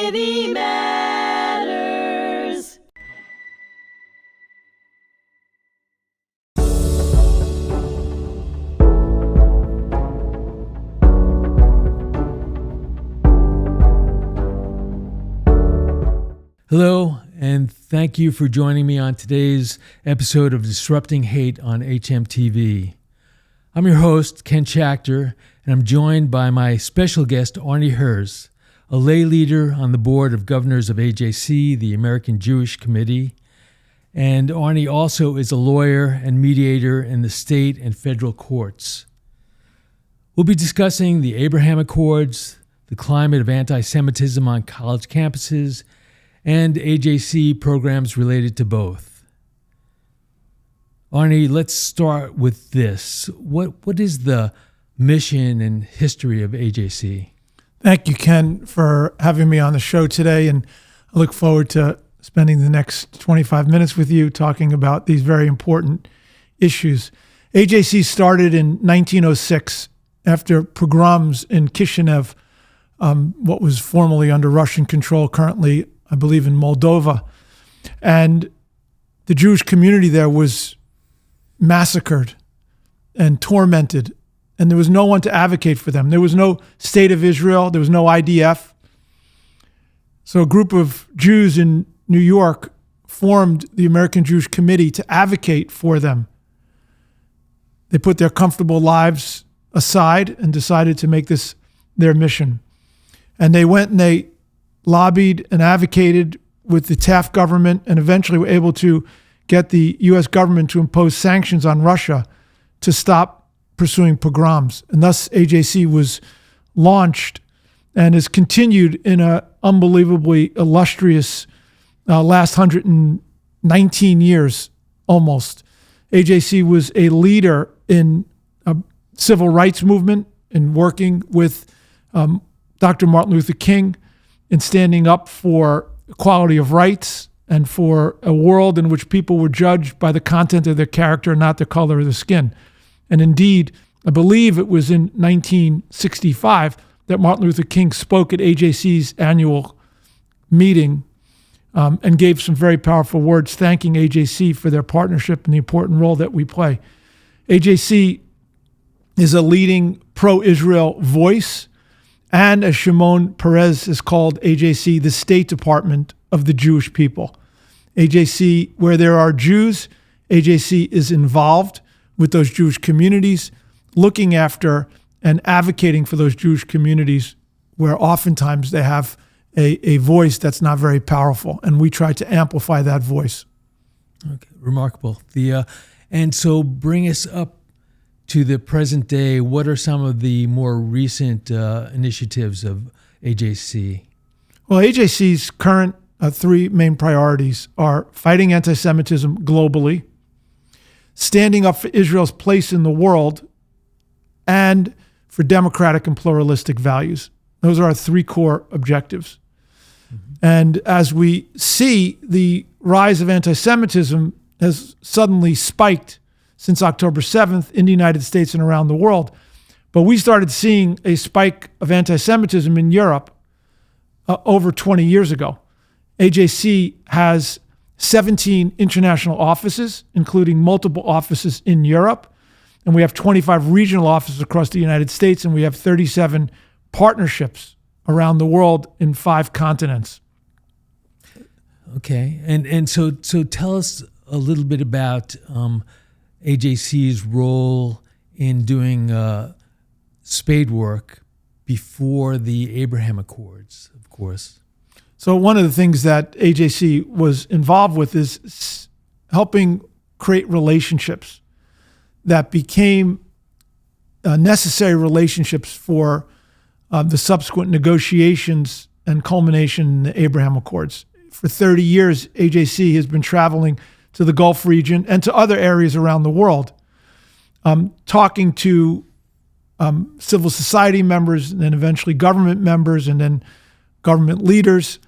Society Matters. Hello, and thank you for joining me on today's episode of Disrupting Hate on HMTV. I'm your host, Ken Schachter, and I'm joined by my special guest, Arnie Herz, a lay leader on the board of governors of AJC, the American Jewish Committee. And Arnie also is a lawyer and mediator in the state and federal courts. We'll be discussing the Abraham Accords, the climate of anti-Semitism on college campuses, and AJC programs related to both. Arnie, let's start with this. What is the mission and history of AJC? Thank you, Ken, for having me on the show today, and I look forward to spending the next 25 minutes with you talking about these very important issues. AJC started in 1906 after pogroms in Kishinev, what was formerly under Russian control, currently I believe in Moldova. And the Jewish community there was massacred and tormented, and there was no one to advocate for them. There was no state of Israel. There was no IDF. So a group of Jews in New York formed the American Jewish Committee to advocate for them. They put their comfortable lives aside and decided to make this their mission. And they went and they lobbied and advocated with the Taft government, and eventually were able to get the U.S. government to impose sanctions on Russia to stop pursuing pogroms. And thus AJC was launched and has continued in an unbelievably illustrious last 119 years almost. AJC was a leader in a civil rights movement, in working with Dr. Martin Luther King, in standing up for equality of rights and for a world in which people were judged by the content of their character, not the color of their skin. And indeed, I believe it was in 1965 that Martin Luther King spoke at AJC's annual meeting and gave some very powerful words thanking AJC for their partnership and the important role that we play. AJC is a leading pro-Israel voice, and as Shimon Peres has called AJC, the State Department of the Jewish people. AJC, where there are Jews, AJC is involved with those Jewish communities, looking after and advocating for those Jewish communities where oftentimes they have a voice that's not very powerful, and we try to amplify that voice. Okay, remarkable. And so bring us up to the present day. What are some of the more recent initiatives of AJC? Well, AJC's current three main priorities are fighting anti-Semitism globally, standing up for Israel's place in the world, and for democratic and pluralistic values. Those are our three core objectives. Mm-hmm. And as we see, the rise of anti-Semitism has suddenly spiked since October 7th in the United States and around the world. But we started seeing a spike of anti-Semitism in Europe over 20 years ago. AJC has 17 international offices, including multiple offices in Europe. And we have 25 regional offices across the United States, and we have 37 partnerships around the world in 5 continents. Okay. And so tell us a little bit about AJC's role in doing spade work before the Abraham Accords, of course. So one of the things that AJC was involved with is helping create relationships that became necessary relationships for the subsequent negotiations and culmination in the Abraham Accords. For 30 years, AJC has been traveling to the Gulf region and to other areas around the world, talking to civil society members and then eventually government members and then government leaders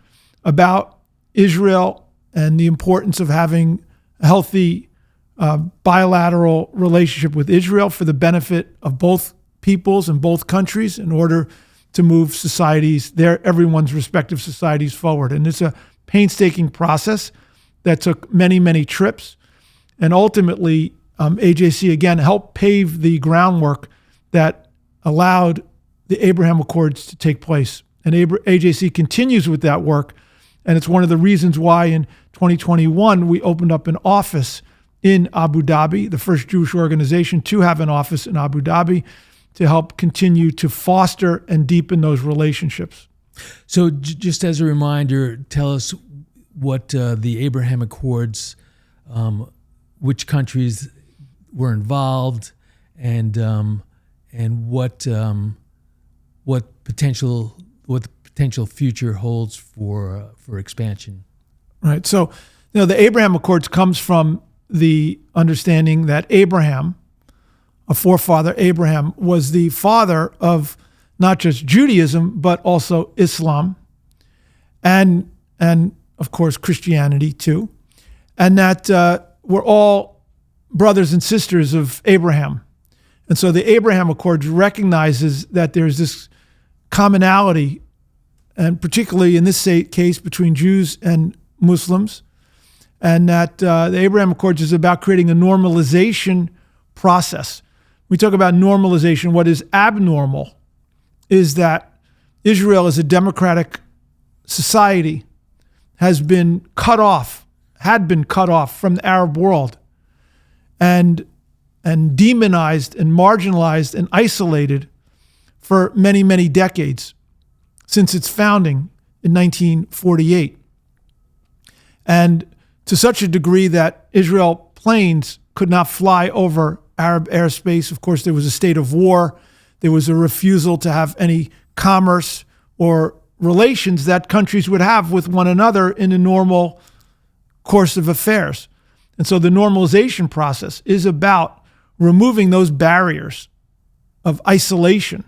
about Israel and the importance of having a healthy bilateral relationship with Israel for the benefit of both peoples and both countries in order to move societies, everyone's respective societies forward. And it's a painstaking process that took many, many trips. And ultimately, AJC, again, helped pave the groundwork that allowed the Abraham Accords to take place. And AJC continues with that work. And it's one of the reasons why in 2021, we opened up an office in Abu Dhabi, the first Jewish organization to have an office in Abu Dhabi, to help continue to foster and deepen those relationships. So just as a reminder, tell us what the Abraham Accords, which countries were involved, and what potential future holds for expansion. Right. So, the Abraham Accords comes from the understanding that Abraham, a forefather Abraham, was the father of not just Judaism but also Islam, and of course Christianity too, and that we're all brothers and sisters of Abraham. And so the Abraham Accords recognizes that there's this commonality, and particularly in this case between Jews and Muslims, and that the Abraham Accords is about creating a normalization process. We talk about normalization. What is abnormal is that Israel as a democratic society had been cut off from the Arab world and demonized and marginalized and isolated for many, many decades since its founding in 1948. And to such a degree that Israel planes could not fly over Arab airspace. Of course, there was a state of war. There was a refusal to have any commerce or relations that countries would have with one another in a normal course of affairs. And so the normalization process is about removing those barriers of isolation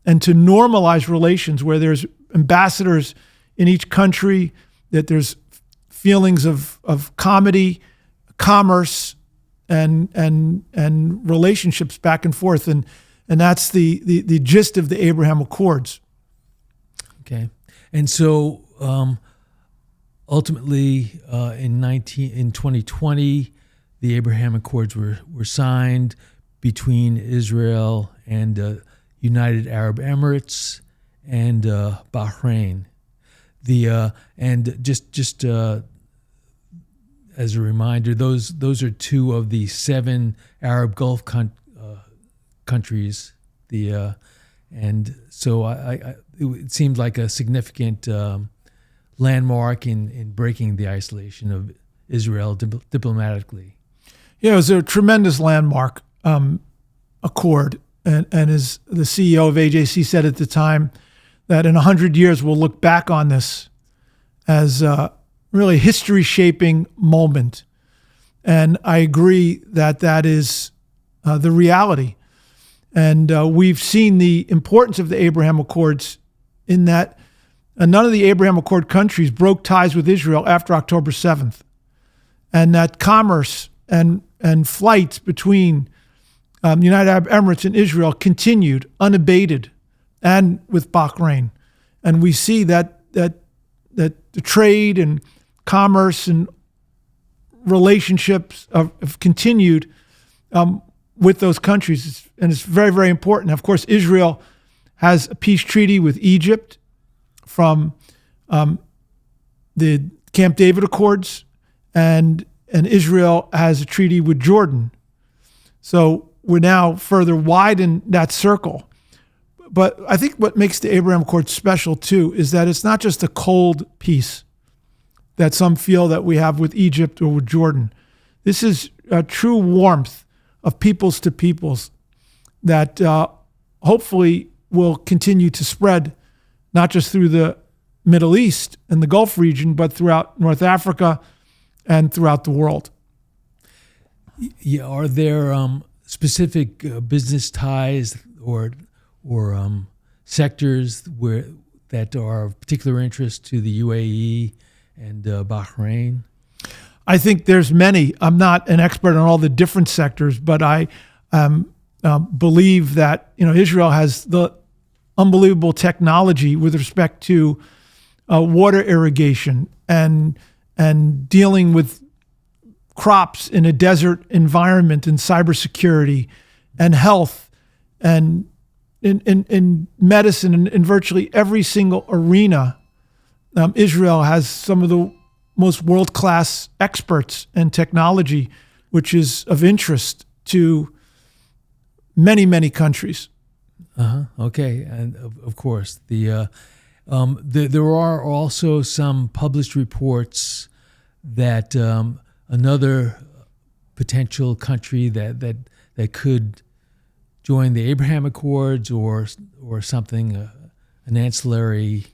and to normalize relations where there's ambassadors in each country, that there's feelings of comedy, commerce, and relationships back and forth. And that's the gist of the Abraham Accords. Okay. And so ultimately in 2020, the Abraham Accords were signed between Israel and United Arab Emirates and Bahrain. And just as a reminder, those are two of the 7 Arab Gulf countries. And so it seemed like a significant landmark in breaking the isolation of Israel diplomatically. Yeah, it was a tremendous landmark accord. And as the CEO of AJC said at the time, that in 100 years we'll look back on this as a really history-shaping moment. And I agree that is the reality. And we've seen the importance of the Abraham Accords in that none of the Abraham Accord countries broke ties with Israel after October 7th. And that commerce and flights between United Arab Emirates and Israel continued unabated, and with Bahrain. And we see that the trade and commerce and relationships have continued with those countries. And it's very, very important. Of course, Israel has a peace treaty with Egypt from the Camp David Accords, and Israel has a treaty with Jordan. So we're now further widen that circle. But I think what makes the Abraham Accords special too is that it's not just a cold peace that some feel that we have with Egypt or with Jordan. This is a true warmth of peoples to peoples that hopefully will continue to spread, not just through the Middle East and the Gulf region, but throughout North Africa and throughout the world. Yeah, are there specific business ties or sectors that are of particular interest to the UAE and Bahrain? I think there's many. I'm not an expert on all the different sectors, but I believe that Israel has the unbelievable technology with respect to water irrigation and dealing with crops in a desert environment and cybersecurity and health and in medicine and in virtually every single arena. Israel has some of the most world-class experts in technology, which is of interest to many, many countries. Okay, and of course, there are also some published reports that another potential country that could join the Abraham Accords or something, an ancillary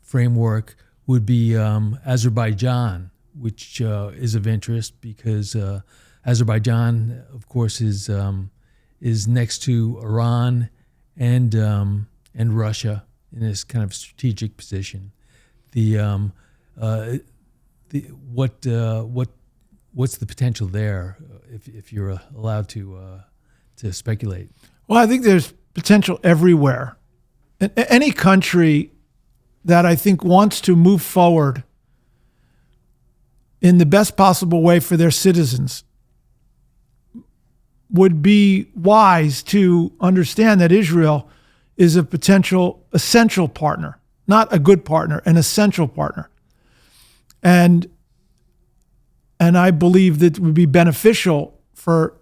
framework would be Azerbaijan, which is of interest because Azerbaijan, of course, is next to Iran and Russia in this kind of strategic position. What's the potential there, if you're allowed to speculate? Well, I think there's potential everywhere. Any country that I think wants to move forward in the best possible way for their citizens would be wise to understand that Israel is a potential essential partner, not a good partner, an essential partner. And I believe that it would be beneficial for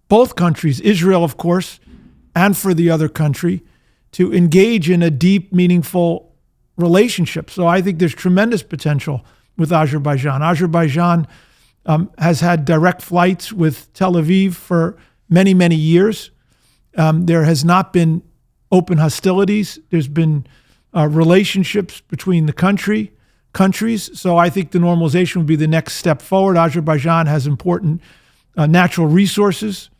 both countries, Israel, of course, and for the other country, to engage in a deep, meaningful relationship. So I think there's tremendous potential with Azerbaijan. Azerbaijan has had direct flights with Tel Aviv for many, many years. There has not been open hostilities. There's been relationships between the countries. So I think the normalization would be the next step forward. Azerbaijan has important natural resources.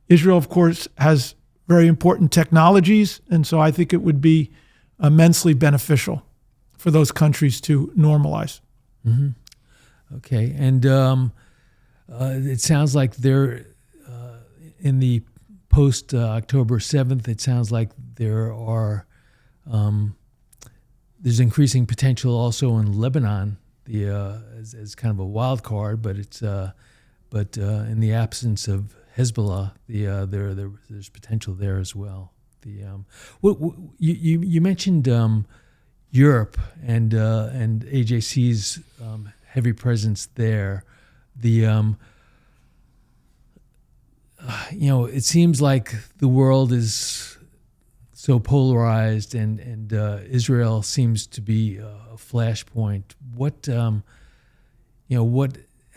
Israel, of course, has very important technologies. And so I think it would be immensely beneficial for those countries to normalize. Mm-hmm. Okay. And it sounds like they're in the post October 7th, it sounds like there's increasing potential also in Lebanon, as kind of a wild card, but in the absence of Hezbollah, there's potential there as well. You mentioned Europe and AJC's heavy presence there. It seems like the world is so polarized, and Israel seems to be a flashpoint. What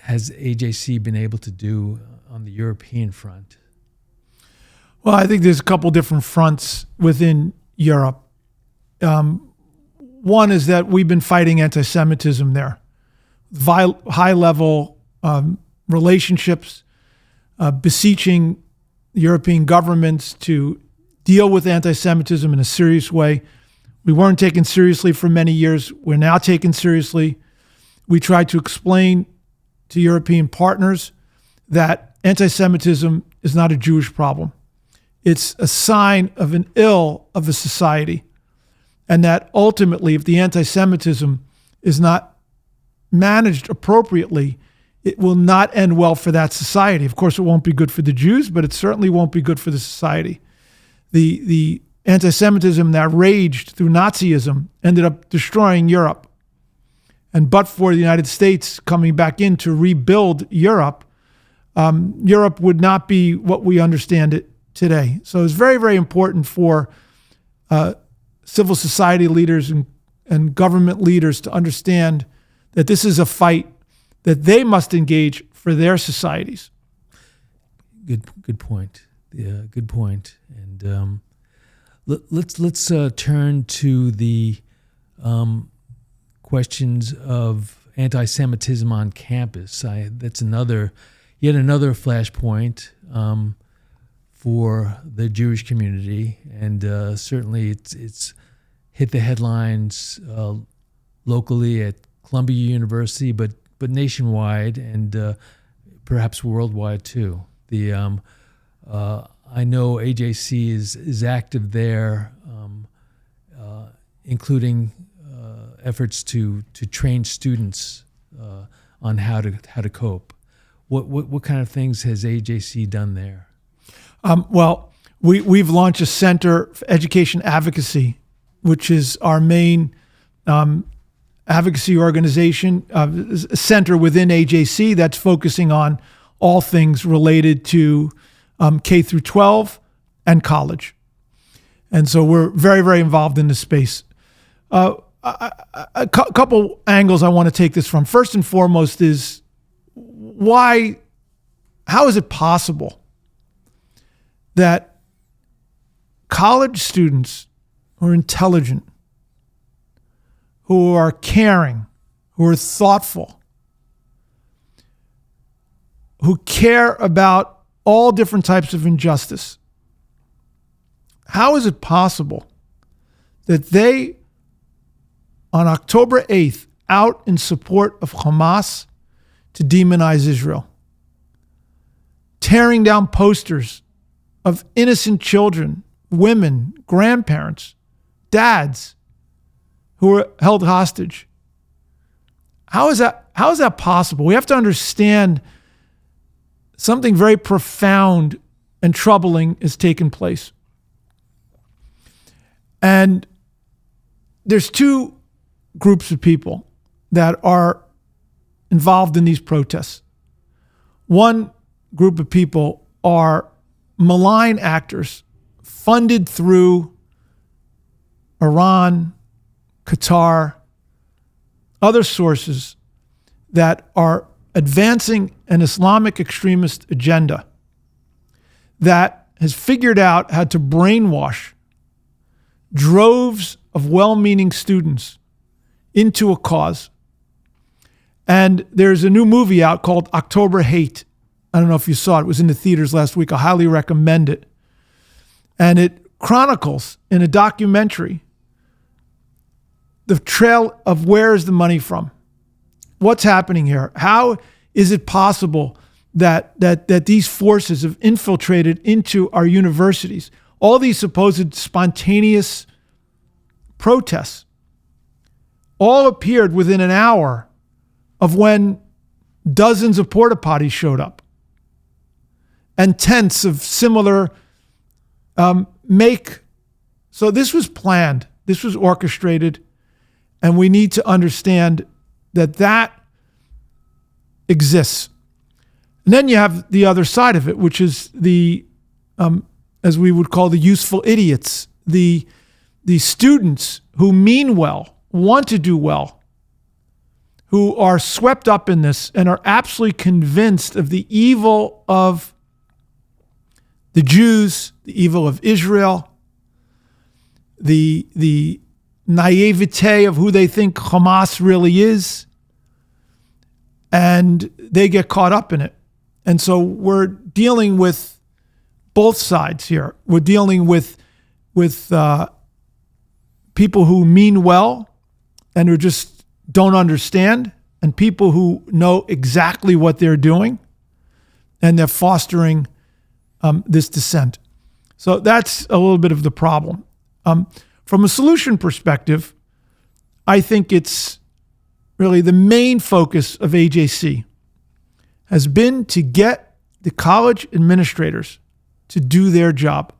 has AJC been able to do on the European front? Well, I think there's a couple different fronts within Europe. One is that we've been fighting anti-Semitism there. High-level relationships, beseeching European governments to deal with anti-Semitism in a serious way. We weren't taken seriously for many years. We're now taken seriously. We tried to explain to European partners that anti-Semitism is not a Jewish problem. It's a sign of an ill of a society. And that ultimately, if the anti-Semitism is not managed appropriately, it will not end well for that society. Of course, it won't be good for the Jews, but it certainly won't be good for the society. The anti-Semitism that raged through Nazism ended up destroying Europe. And but for the United States coming back in to rebuild Europe, Europe would not be what we understand it today. So it's very, very important for civil society leaders and government leaders to understand that this is a fight that they must engage for their societies. Good point. Yeah, good point. And let's turn to the questions of anti-Semitism on campus. That's yet another flashpoint for the Jewish community, and certainly it's hit the headlines locally at Columbia University, but I know AJC is active there, including efforts to train students on how to cope. What kind of things has AJC done there? Well, we've launched a Center for Education Advocacy, which is our main advocacy organization, a center within AJC that's focusing on all things related to K through 12 and college. And so we're very, very involved in this space. A couple angles I want to take this from. First and foremost is how is it possible that college students who are intelligent, who are caring, who are thoughtful, who care about all different types of injustice, how is it possible that they, on October 8th, out in support of Hamas to demonize Israel, tearing down posters of innocent children, women, grandparents, dads who were held hostage? How is that possible? We have to understand something very profound and troubling has taken place. And there's two groups of people that are involved in these protests. One group of people are malign actors funded through Iran, Qatar, other sources that are advancing an Islamic extremist agenda that has figured out how to brainwash droves of well-meaning students into a cause. And there's a new movie out called October Hate. I don't know if you saw it. It was in the theaters last week. I highly recommend it. And it chronicles in a documentary the trail of where is the money from? What's happening here? How is it possible that these forces have infiltrated into our universities? All these supposed spontaneous protests all appeared within an hour of when dozens of porta potties showed up and tents of similar make. So this was planned. This was orchestrated. And we need to understand that exists. And then you have the other side of it, which is the, as we would call the useful idiots, the students who mean well, want to do well, who are swept up in this and are absolutely convinced of the evil of the Jews, the evil of Israel, the naivete of who they think Hamas really is, and they get caught up in it. And so we're dealing with both sides here. We're dealing with people who mean well and who just don't understand, and people who know exactly what they're doing, and they're fostering this dissent. So that's a little bit of the problem. From a solution perspective, I think it's really the main focus of AJC has been to get the college administrators to do their job.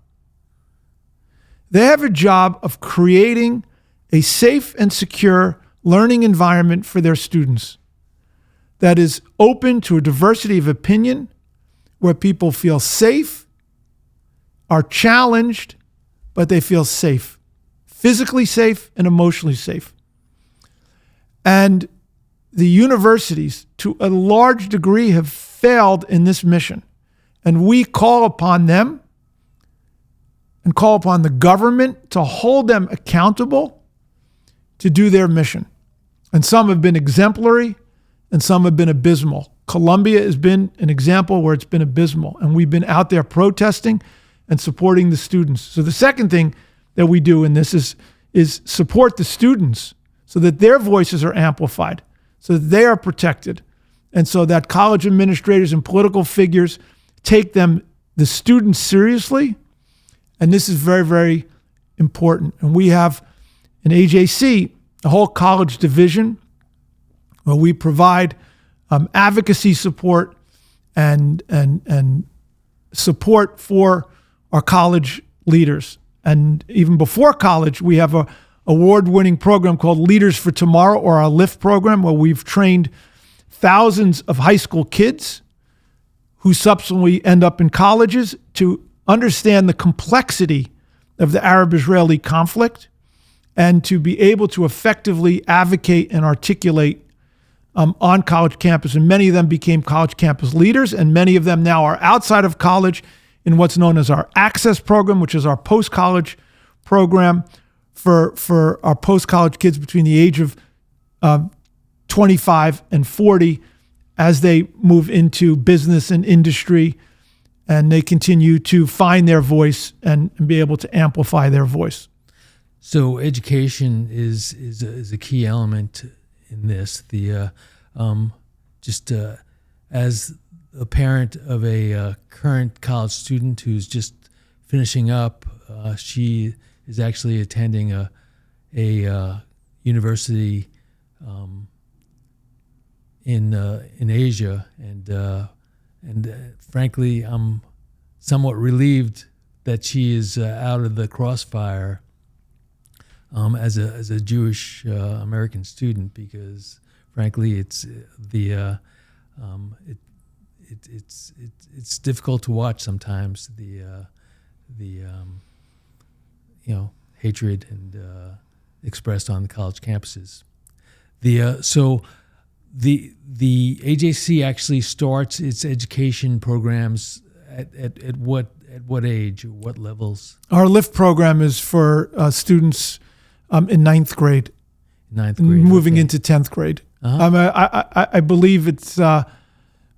They have a job of creating a safe and secure learning environment for their students that is open to a diversity of opinion, where people feel safe, are challenged, but they feel safe, physically safe and emotionally safe. And the universities, to a large degree, have failed in this mission. And we call upon them and call upon the government to hold them accountable to do their mission. And some have been exemplary and some have been abysmal. Columbia has been an example where it's been abysmal, and we've been out there protesting and supporting the students. So the second thing that we do in this is support the students so that their voices are amplified, so that they are protected, and so that college administrators and political figures take them the students seriously, and this is very, very important. And we have in AJC a whole college division where we provide advocacy support and support for our college leaders. And even before college, we have a award-winning program called Leaders for Tomorrow, or our LIFT program, where we've trained thousands of high school kids who subsequently end up in colleges to understand the complexity of the Arab-Israeli conflict and to be able to effectively advocate and articulate on college campus. And many of them became college campus leaders, and many of them now are outside of college in what's known as our Access program, which is our post-college program for our post-college kids between the age of 25 and 40 as they move into business and industry, and they continue to find their voice and be able to amplify their voice. So education is a key element in this. As a parent of a current college student who's just finishing up, she is actually attending a university in Asia, and frankly, I'm somewhat relieved that she is out of the crossfire as a Jewish American student, because frankly, it's difficult to watch sometimes the hatred and expressed on the college campuses. So the AJC actually starts its education programs at what age or what levels? Our LIFT program is for students in ninth grade. Moving into 10th grade. Uh-huh. I believe it's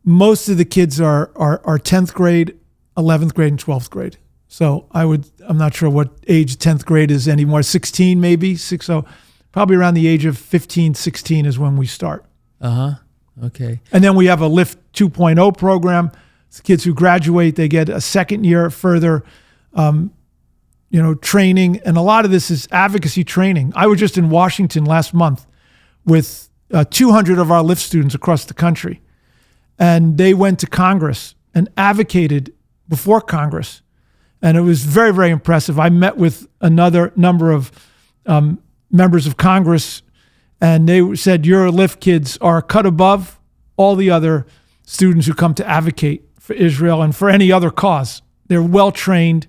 most of the kids are 10th grade, 11th grade, and 12th grade. So I'm not sure what age 10th grade is anymore. 16 maybe, so probably around the age of 15, 16 is when we start. Okay. And then we have a LIFT 2.0 program. It's kids who graduate, they get a second year further training. And a lot of this is advocacy training. I was just in Washington last month with 200 of our LIFT students across the country. And they went to Congress and advocated before Congress. And it was very, very impressive. I met with another number of members of Congress, and they said, your LIFT kids are cut above all the other students who come to advocate for Israel and for any other cause. They're well-trained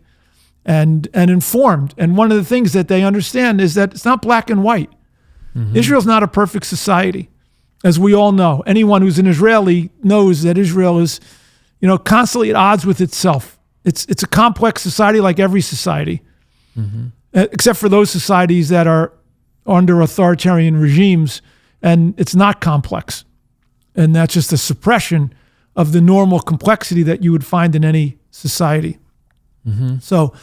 and informed. And one of the things that they understand is that it's not black and white. Mm-hmm. Israel's not a perfect society, as we all know. Anyone who's an Israeli knows that Israel is, constantly at odds with itself. It's a complex society like every society, mm-hmm. Except for those societies that are under authoritarian regimes, and it's not complex. And that's just a suppression of the normal complexity that you would find in any society. Mm-hmm. So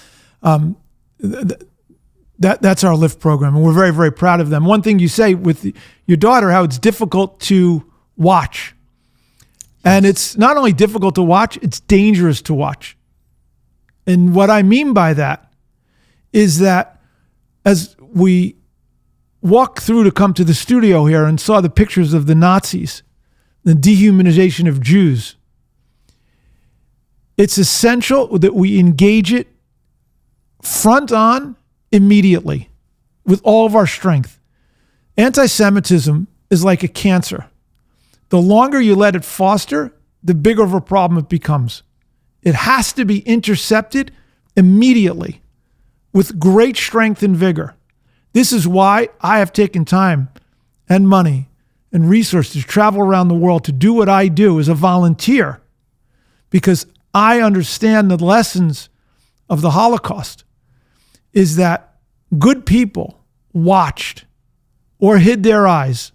that's our LIFT program, and we're very, very proud of them. One thing you say with your daughter, how it's difficult to watch. And it's not only difficult to watch, it's dangerous to watch. And what I mean by that is that as we walked through to come to the studio here and saw the pictures of the Nazis, the dehumanization of Jews, it's essential that we engage it front on immediately with all of our strength. Anti-Semitism is like a cancer. The longer you let it foster, the bigger of a problem it becomes. It has to be intercepted immediately with great strength and vigor. This is why I have taken time and money and resources to travel around the world to do what I do as a volunteer, because I understand the lessons of the Holocaust is that good people watched or hid their eyes.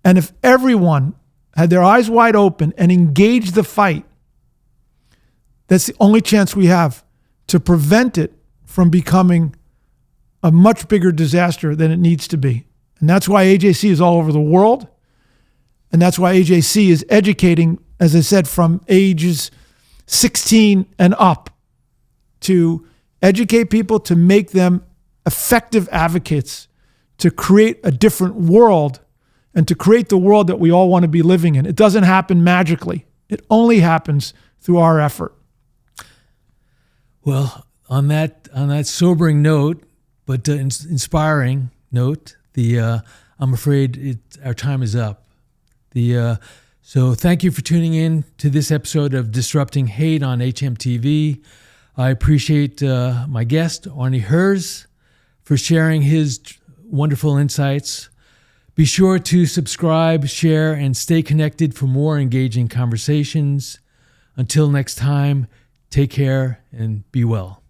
And if everyone had their eyes wide open and engaged the fight, that's the only chance we have to prevent it from becoming a much bigger disaster than it needs to be. And that's why AJC is all over the world. And that's why AJC is educating, as I said, from ages 16 and up, to educate people, to make them effective advocates, to create a different world, and to create the world that we all want to be living in. It doesn't happen magically. It only happens through our effort. Well, on that sobering note, but inspiring note, I'm afraid our time is up. So thank you for tuning in to this episode of Disrupting Hate on HMTV. I appreciate my guest, Arnie Herz, for sharing his wonderful insights. Be sure to subscribe, share, and stay connected for more engaging conversations. Until next time, take care and be well.